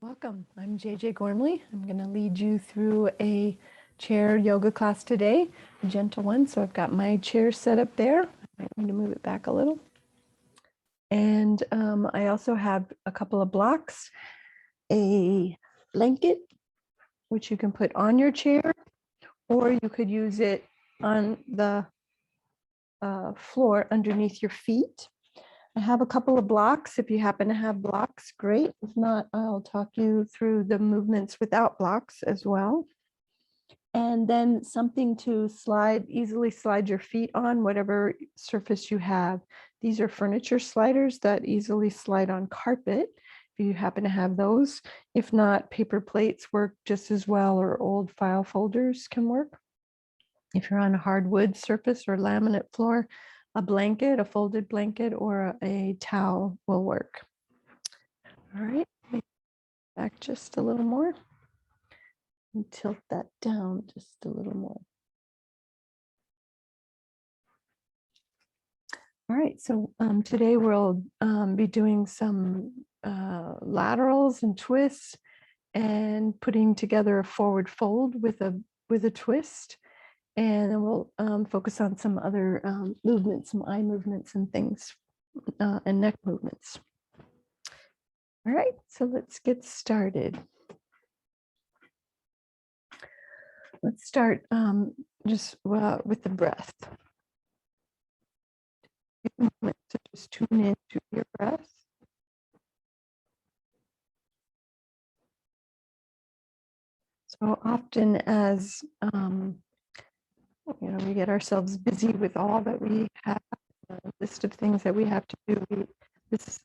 Welcome. I'm JJ Gormley. I'm going to lead you through a chair yoga class today, a gentle one. So I've got my chair set up there. I might need to move it back a little. And I also have a couple of blocks, a blanket, which you can put on your chair, or you could use it on the floor underneath your feet. I have a couple of blocks. If you happen to have blocks, great. If not, I'll talk you through the movements without blocks as well. And then something to easily slide your feet on, whatever surface you have. These are furniture sliders that easily slide on carpet, if you happen to have those. If not, paper plates work just as well, or old file folders can work. If you're on a hardwood surface or laminate floor, a blanket, a folded blanket, or a towel will work. All right, back just a little more and tilt that down just a little more. All right, so today we'll be doing some laterals and twists and putting together a forward fold with a twist. And then we'll focus on some other movements, some eye movements and things, and neck movements. All right, so let's get started. Let's start just with the breath. So just tune into your breath. So often as we get ourselves busy with all that we have, a list of things that we have to do, this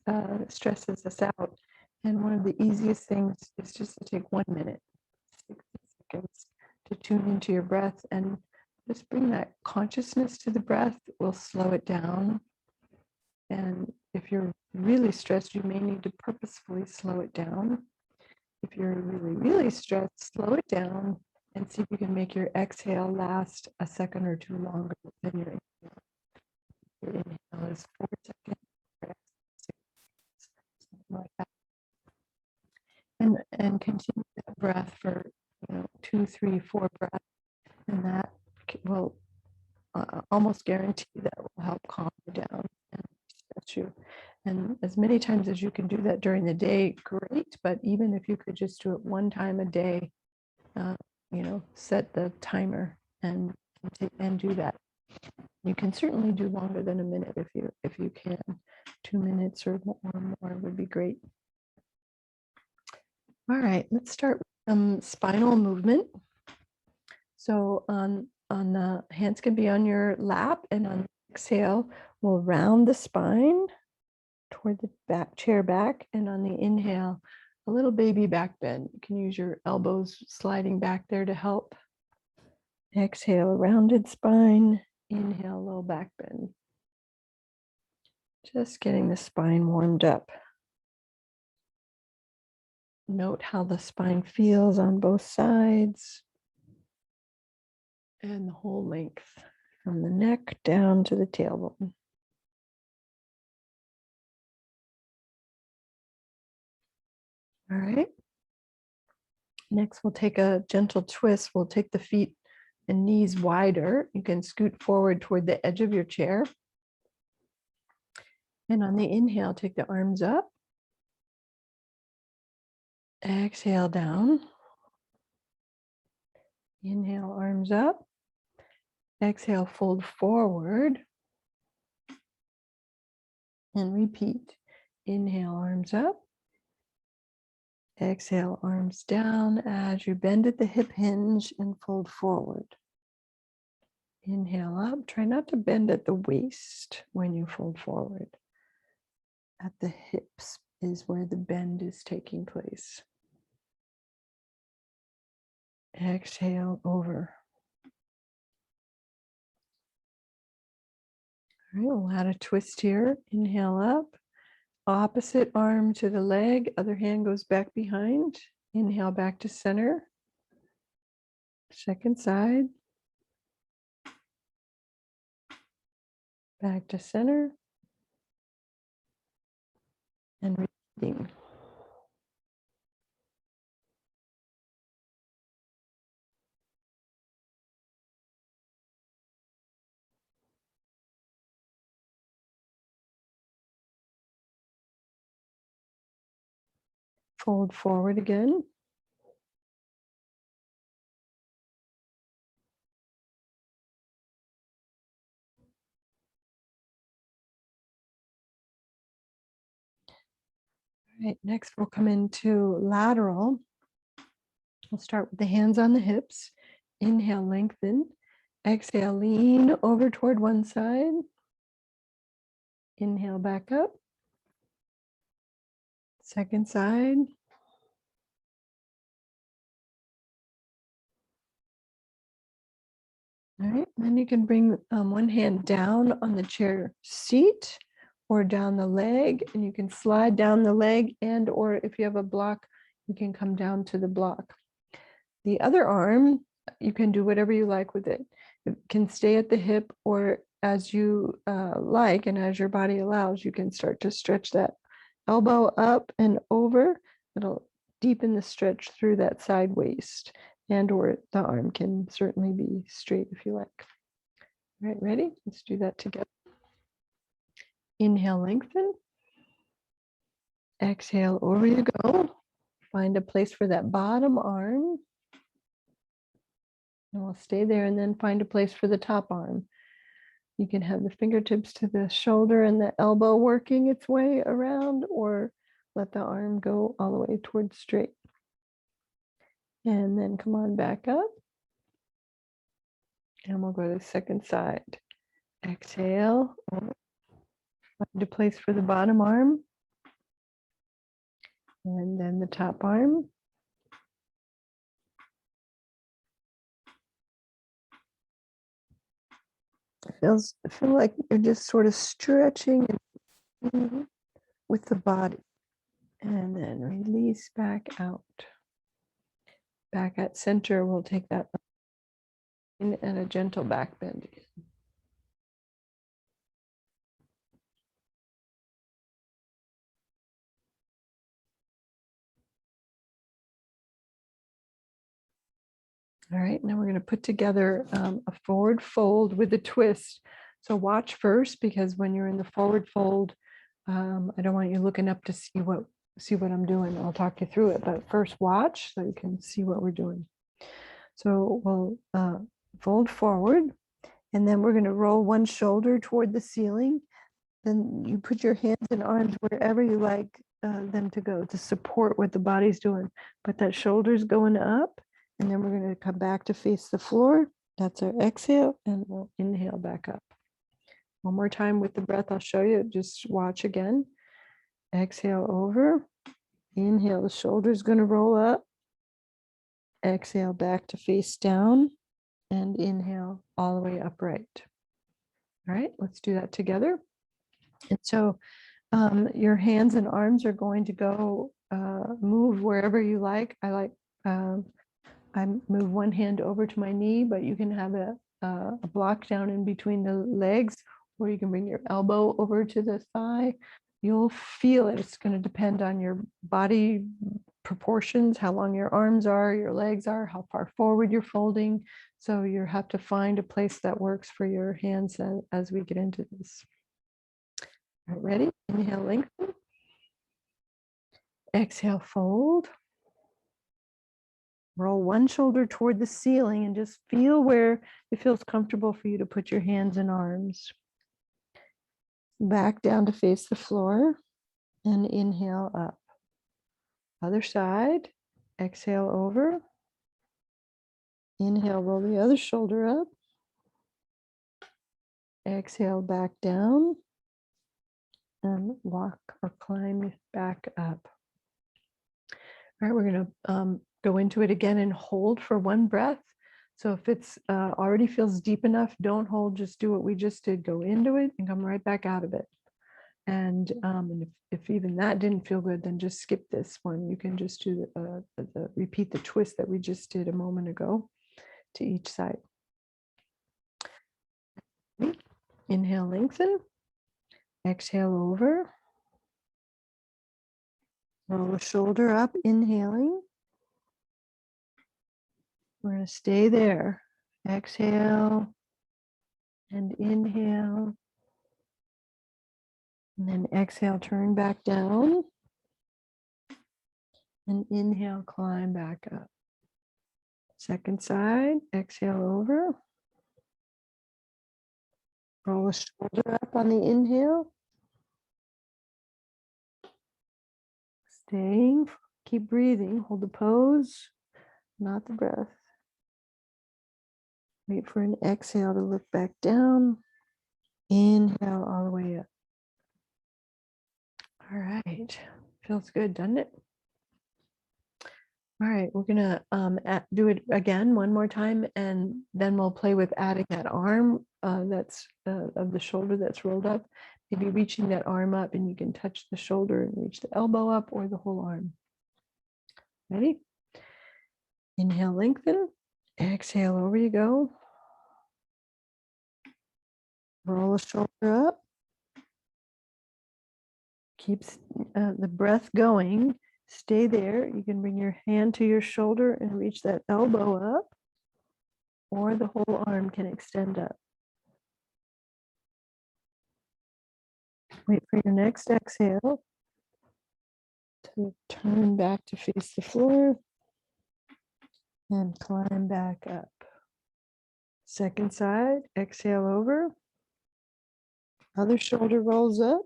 stresses us out. And one of the easiest things is just to take 1 minute, 60 seconds to tune into your breath and just bring that consciousness to the breath. Will slow it down. And if you're really stressed, you may need to purposefully slow it down. If you're really, really stressed, slow it down and see if you can make your exhale last a second or two longer than your inhale. Your inhale is 4 seconds, your exhale 6 seconds, something like that. And continue that breath for 2, 3, 4 breaths, and that will almost guarantee that will help calm you down and stress you. And as many times as you can do that during the day, great. But even if you could just do it 1 time a day, set the timer and do that. You can certainly do longer than a minute if you can. 2 minutes or more would be great. All right, let's start with spinal movement. So on the hands can be on your lap, and on exhale, we'll round the spine toward the chair back, and on the inhale, a little baby back bend. You can use your elbows sliding back there to help. Exhale, rounded spine. Inhale, low back bend. Just getting the spine warmed up. Note how the spine feels on both sides. And the whole length from the neck down to the tailbone. All right. Next, we'll take a gentle twist. We'll take the feet and knees wider. You can scoot forward toward the edge of your chair. And on the inhale, take the arms up. Exhale down. Inhale, arms up. Exhale, fold forward. And repeat. Inhale, arms up. Exhale, arms down as you bend at the hip hinge and fold forward. Inhale up. Try not to bend at the waist when you fold forward. At the hips is where the bend is taking place. Exhale over. All right, we'll add a twist here. Inhale up. Opposite arm to the leg. Other hand goes back behind. Inhale back to center. Second side. Back to center. And repeating. Fold forward again. All right, next we'll come into lateral. We'll start with the hands on the hips. Inhale, lengthen. Exhale, lean over toward one side. Inhale, back up. Second side. All right, then you can bring one hand down on the chair seat or down the leg, and you can slide down the leg, and or if you have a block, you can come down to the block. The other arm, you can do whatever you like with it. It can stay at the hip, or as you like and as your body allows, you can start to stretch that elbow up and over. It'll deepen the stretch through that side waist, and or the arm can certainly be straight if you like. All right, ready? Let's do that together. Inhale, lengthen. Exhale, over you go. Find a place for that bottom arm. And we'll stay there, and then find a place for the top arm. You can have the fingertips to the shoulder and the elbow working its way around, or let the arm go all the way towards straight. And then come on back up. And we'll go to the second side. Exhale. Find a place for the bottom arm. And then the top arm. Feel like you're just sort of stretching with the body. And then release back out. Back at center, we'll take that in and a gentle back bend. All right, now we're going to put together a forward fold with a twist. So watch first, because when you're in the forward fold, I don't want you looking up to see what I'm doing. I'll talk you through it, but first watch so you can see what we're doing. So we'll fold forward, and then we're going to roll one shoulder toward the ceiling. Then you put your hands and arms wherever you like them to go to support what the body's doing. But that shoulder's going up, and then we're going to come back to face the floor. That's our exhale, and we'll inhale back up. One more time with the breath, I'll show you. Just watch again. Exhale over. Inhale, the shoulder's going to roll up. Exhale back to face down, and inhale all the way upright. All right, let's do that together. And so your hands and arms are going to go move wherever you like. I move one hand over to my knee, but you can have a block down in between the legs, or you can bring your elbow over to the thigh. You'll feel it. It's going to depend on your body proportions, how long your arms are, your legs are, how far forward you're folding. So you have to find a place that works for your hands as we get into this. All right, ready? Inhale, lengthen. Exhale, fold. Roll one shoulder toward the ceiling and just feel where it feels comfortable for you to put your hands and arms. Back down to face the floor, and inhale up. Other side. Exhale over. Inhale, roll the other shoulder up. Exhale, back down. And walk or climb back up. All right, we're going to go into it again and hold for one breath. So if it's already feels deep enough, don't hold, just do what we just did. Go into it and come right back out of it. And if even that didn't feel good, then just skip this one. You can just do repeat the twist that we just did a moment ago to each side. Inhale, lengthen. Exhale over. Roll the shoulder up, inhaling. We're going to stay there. Exhale and inhale. And then exhale, turn back down. And inhale, climb back up. Second side, exhale over. Roll the shoulder up on the inhale. Staying, keep breathing, hold the pose, not the breath. Wait for an exhale to look back down. Inhale all the way up. All right, feels good, doesn't it? All right, we're gonna do it again one more time, and then we'll play with adding that arm that's of the shoulder that's rolled up. Maybe reaching that arm up, and you can touch the shoulder and reach the elbow up or the whole arm. Ready? Inhale, lengthen. Exhale, over you go. Roll the shoulder up. Keeps the breath going. Stay there. You can bring your hand to your shoulder and reach that elbow up, or the whole arm can extend up. Wait for your next exhale to turn back to face the floor and climb back up. Second side, exhale over. Other shoulder rolls up.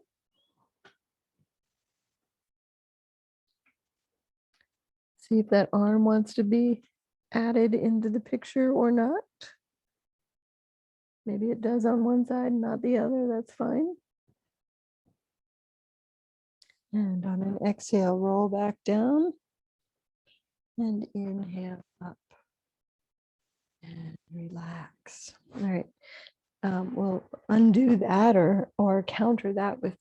See if that arm wants to be added into the picture or not. Maybe it does on one side, not the other. That's fine. And on an exhale, roll back down and inhale up and relax. All right. We'll undo that or counter that with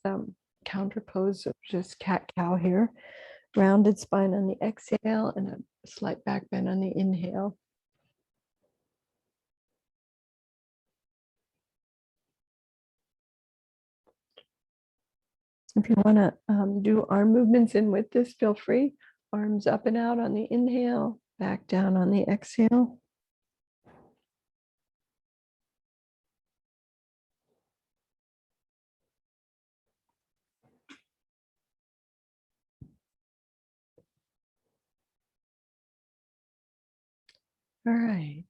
counter pose of just cat-cow here. Rounded spine on the exhale and a slight back bend on the inhale. If you want to do arm movements in with this, feel free. Arms up and out on the inhale, back down on the exhale. All right.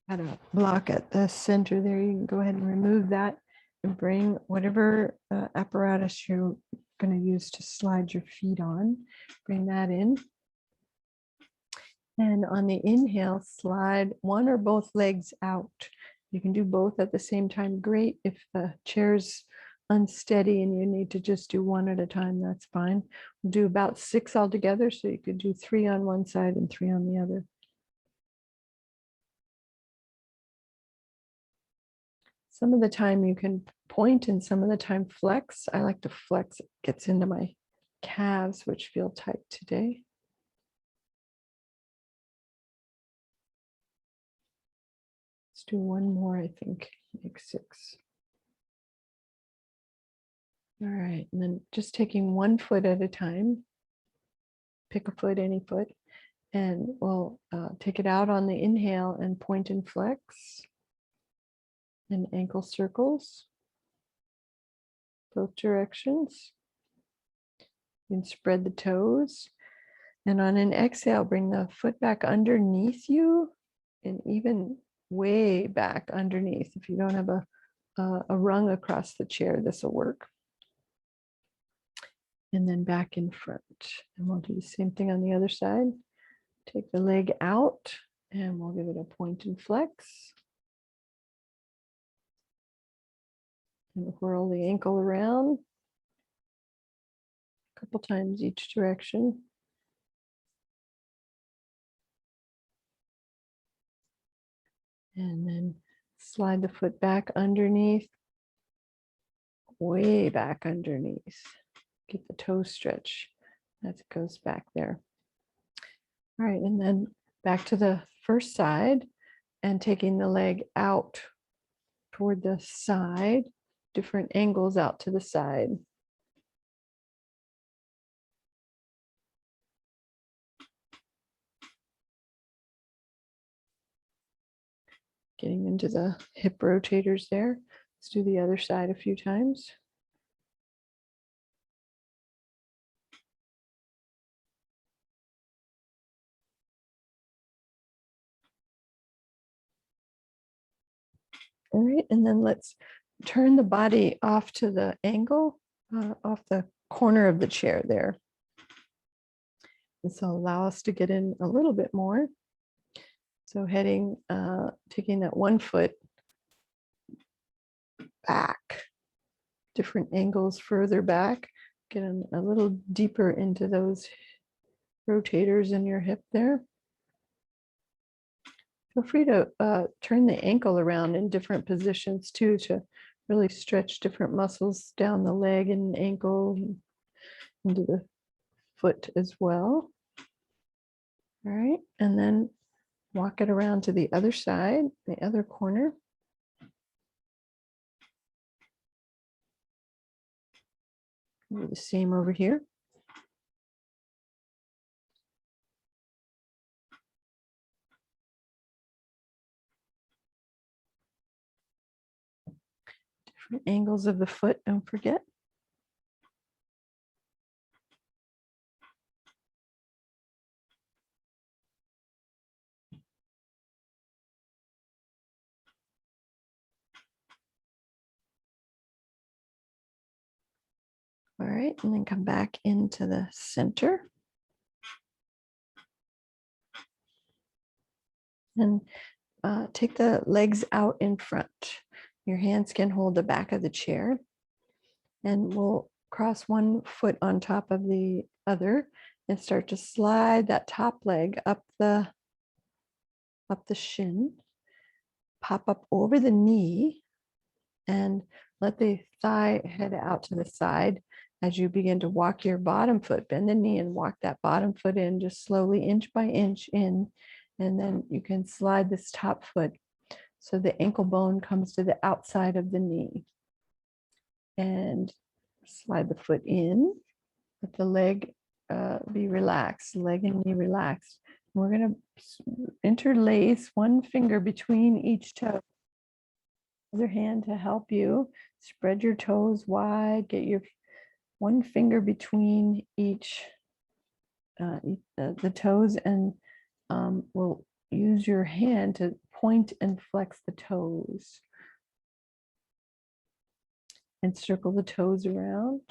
Got a block at the center there. You can go ahead and remove that and bring whatever apparatus you're going to use to slide your feet on. Bring that in. And on the inhale, slide one or both legs out. You can do both at the same time. Great. If the chair's unsteady and you need to just do one at a time, that's fine. We'll do about 6 altogether. So you could do 3 on one side and 3 on the other. Some of the time you can point and some of the time flex. I like to flex. It gets into my calves, which feel tight today. Let's do one more, I think, make 6. All right, and then just taking one foot at a time. Pick a foot, any foot, and we'll take it out on the inhale and point and flex. And ankle circles, both directions. You can spread the toes. And on an exhale, bring the foot back underneath you and even way back underneath. If you don't have a rung across the chair, this will work. And then back in front. And we'll do the same thing on the other side. Take the leg out and we'll give it a point and flex. And whirl the ankle around a couple times each direction. And then slide the foot back underneath, way back underneath. Get the toe stretch as it goes back there. All right, and then back to the first side and taking the leg out toward the side, different angles out to the side. Getting into the hip rotators there. Let's do the other side a few times. All right, and then let's turn the body off to the angle, off the corner of the chair there. This will allow us to get in a little bit more. So taking that one foot back, different angles further back, getting a little deeper into those rotators in your hip there. Feel free to turn the ankle around in different positions too, to really stretch different muscles down the leg and ankle and into the foot as well. All right, and then walk it around to the other side, the other corner. Do the same over here. Different angles of the foot, don't forget. All right, and then come back into the center. And take the legs out in front. Your hands can hold the back of the chair. And we'll cross one foot on top of the other and start to slide that top leg up the shin, pop up over the knee, and let the thigh head out to the side as you begin to walk your bottom foot. Bend the knee and walk that bottom foot in, just slowly, inch by inch in. And then you can slide this top foot so the ankle bone comes to the outside of the knee. And slide the foot in, let the leg be relaxed, leg and knee relaxed. We're going to interlace one finger between each toe. Other hand to help you. Spread your toes wide, get your one finger between each the toes, and we'll use your hand to point and flex the toes. And circle the toes around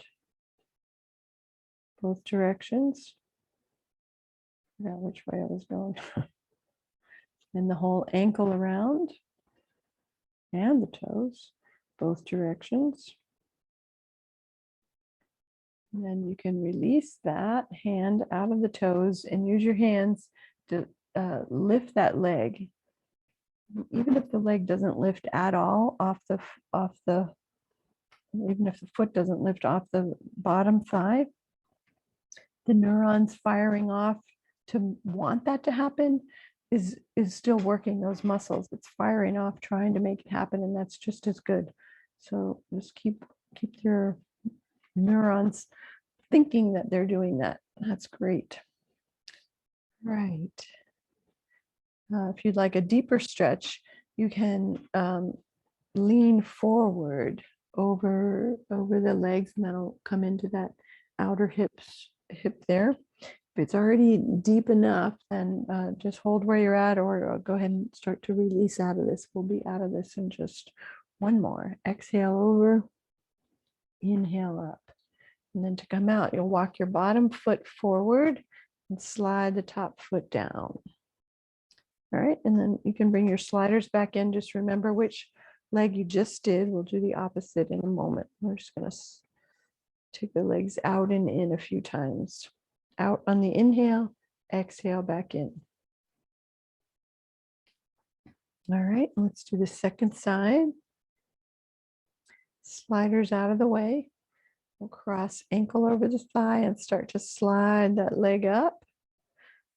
both directions. I forgot which way I was going. And the whole ankle around and the toes, both directions. And then you can release that hand out of the toes and use your hands to lift that leg. Even if the leg doesn't lift at all even if the foot doesn't lift off the bottom thigh, the neurons firing off to want that to happen is still working those muscles. It's firing off, trying to make it happen, and that's just as good. So just keep your neurons thinking that they're doing that. That's great. Right. If you'd like a deeper stretch, you can lean forward over the legs, and that'll come into that outer hip there. If it's already deep enough, then just hold where you're at, or go ahead and start to release out of this. We'll be out of this in just one more. Exhale over, inhale up. And then to come out, you'll walk your bottom foot forward and slide the top foot down. All right, and then you can bring your sliders back in. Just remember which leg you just did. We'll do the opposite in a moment. We're just going to take the legs out and in a few times. Out on the inhale, exhale back in. All right, let's do the second side. Sliders out of the way. We'll cross ankle over the thigh and start to slide that leg up.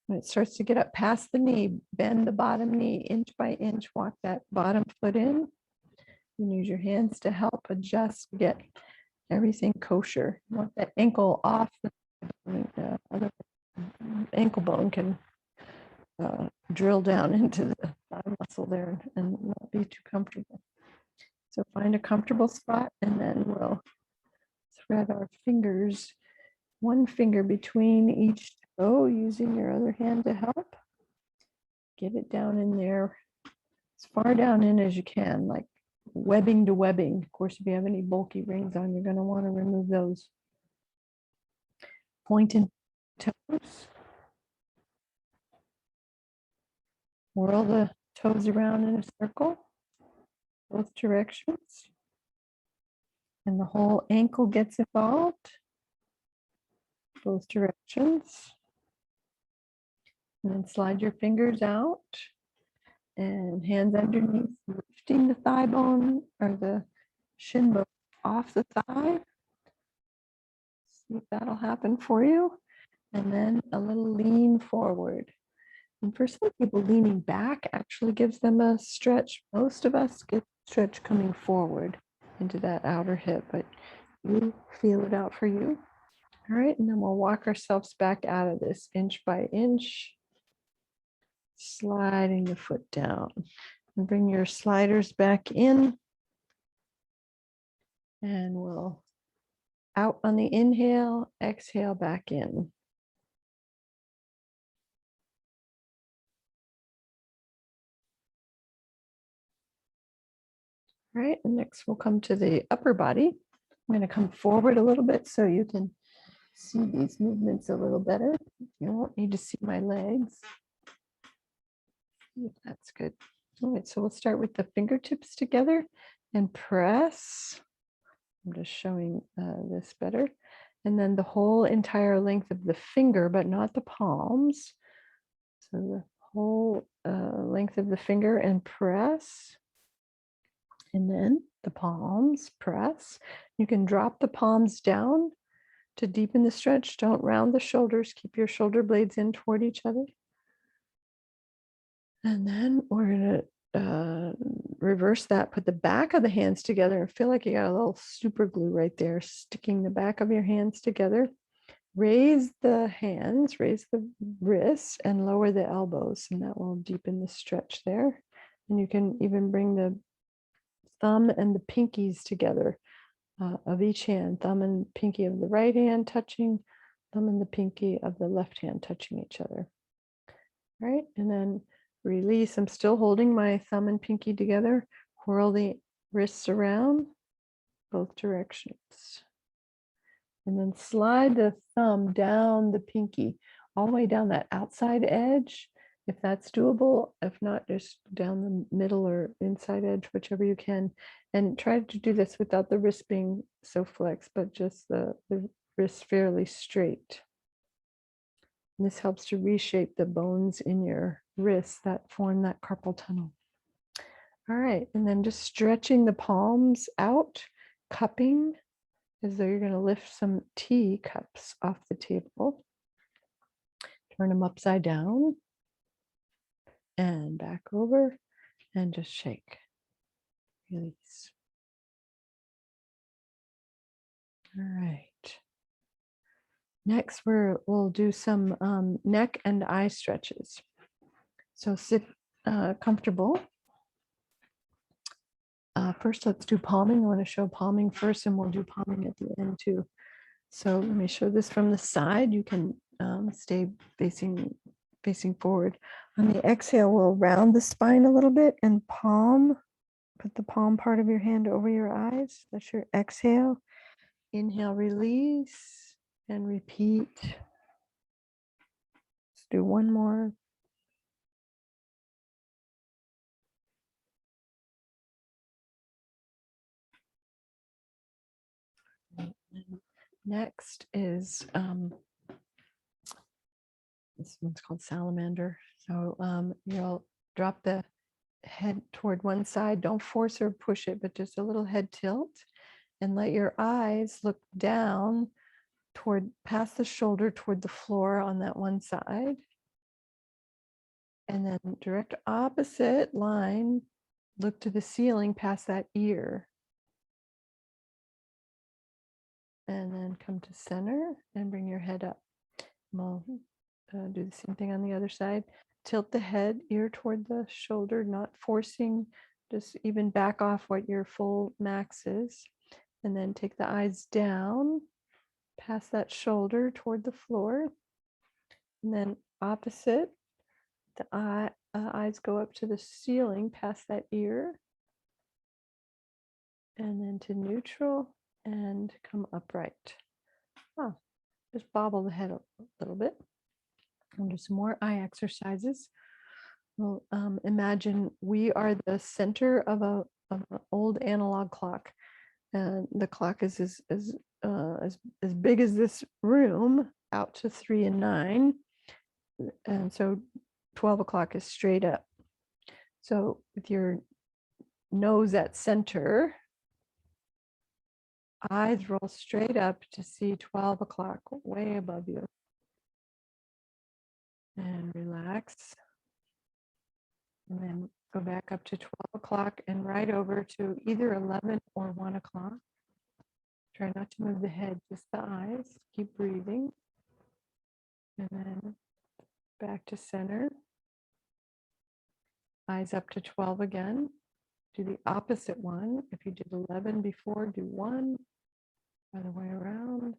When it starts to get up past the knee, bend the bottom knee inch by inch, walk that bottom foot in. You use your hands to help adjust, get everything kosher. You want that ankle off, the other ankle bone can drill down into the thigh muscle there and not be too comfortable. So find a comfortable spot, and then we'll thread our fingers, one finger between each toe, using your other hand to help. Get it down in there, as far down in as you can, like webbing to webbing. Of course, if you have any bulky rings on, you're going to want to remove those. Pointed toes. Whirl the toes around in a circle, both directions. And the whole ankle gets involved, both directions. And then slide your fingers out and hands underneath, lifting the thigh bone or the shin bone off the thigh. See if that'll happen for you. And then a little lean forward. And for some people, leaning back actually gives them a stretch. Most of us get stretch coming forward into that outer hip, but you feel it out for you. All right, and then we'll walk ourselves back out of this inch by inch, sliding the foot down. And bring your sliders back in. And we'll out on the inhale, exhale back in. All right, and next we'll come to the upper body. I'm going to come forward a little bit so you can see these movements a little better. You won't need to see my legs. That's good. All right, so we'll start with the fingertips together and press. I'm just showing this better. And then the whole entire length of the finger, but not the palms. So the whole length of the finger and press. And then the palms, press. You can drop the palms down to deepen the stretch. Don't round the shoulders. Keep your shoulder blades in toward each other. And then we're going to reverse that. Put the back of the hands together and feel like you got a little super glue right there, sticking the back of your hands together. Raise the hands, raise the wrists, and lower the elbows, and that will deepen the stretch there. And you can even bring the thumb and the pinkies together of each hand, thumb and pinky of the right hand touching, thumb and the pinky of the left hand touching each other. All right, and then release. I'm still holding my thumb and pinky together. Whirl the wrists around, both directions. And then slide the thumb down the pinky, all the way down that outside edge, if that's doable. If not, just down the middle or inside edge, whichever you can. And try to do this without the wrist being so flexed, but just the wrist fairly straight. And this helps to reshape the bones in your wrists that form that carpal tunnel. All right, and then just stretching the palms out, cupping, as though you're going to lift some tea cups off the table. Turn them upside down and back over and just shake. Release. All right. Next, we'll do some neck and eye stretches. So sit comfortable. First, let's do palming. I want to show palming first, and we'll do palming at the end too. So let me show this from the side. You can stay facing forward. On the exhale, we'll round the spine a little bit and palm. Put the palm part of your hand over your eyes. That's your exhale. Inhale, release, and repeat. Let's do one more. Next is this one's called Salamander. So you'll drop the head toward one side. Don't force or push it, but just a little head tilt, and let your eyes look down toward past the shoulder toward the floor on that one side. And then direct opposite line, look to the ceiling past that ear. And then come to center and bring your head up. We'll do the same thing on the other side. Tilt the head, ear toward the shoulder, not forcing, just even back off what your full max is. And then take the eyes down, past that shoulder toward the floor. And then opposite, the eyes go up to the ceiling past that ear. and then to neutral and come upright. Oh, just bobble the head a little bit. And do some more eye exercises. Well, imagine we are the center of an old analog clock, and the clock is as big as this room, out to 3 and 9, and so 12 o'clock is straight up. So with your nose at center, eyes roll straight up to see 12 o'clock way above you, and relax. And then go back up to 12 o'clock and right over to either 11 or 1 o'clock. Try not to move the head, just the eyes. Keep breathing. And then back to center. Eyes up to 12 again. Do the opposite one. If you did 11 before, do 1. Other way around.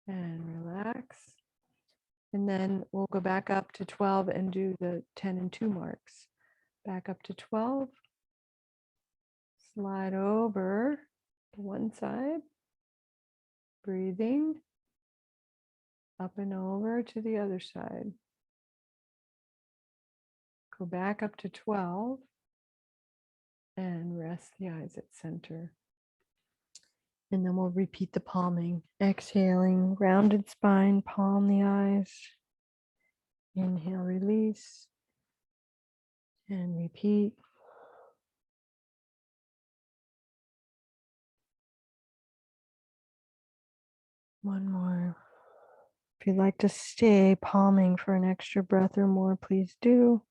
And relax. And then we'll go back up to 12 and do the 10 and 2 marks. Back up to 12. Slide over to one side. Breathing. Up and over to the other side. Go back up to 12 and rest the eyes at center. And then we'll repeat the palming. Exhaling, rounded spine, palm the eyes. Inhale, release. And repeat. One more. If you'd like to stay palming for an extra breath or more, please do.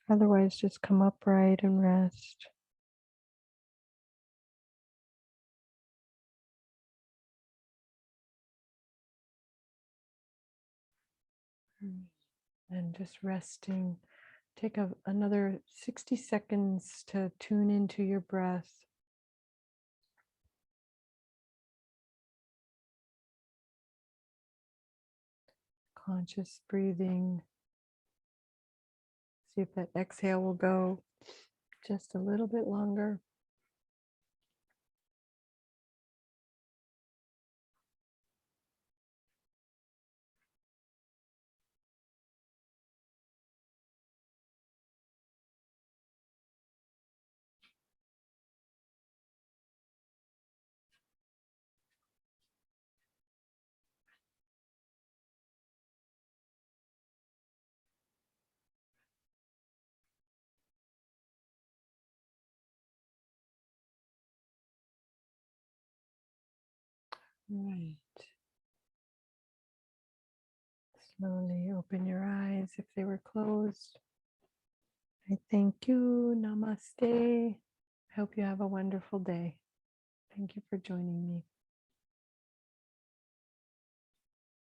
Otherwise, just come upright and rest. And just resting. Take another 60 seconds to tune into your breath. Conscious breathing. See if that exhale will go just a little bit longer. Right. Slowly open your eyes if they were closed. I thank you. Namaste. I hope you have a wonderful day. Thank you for joining me.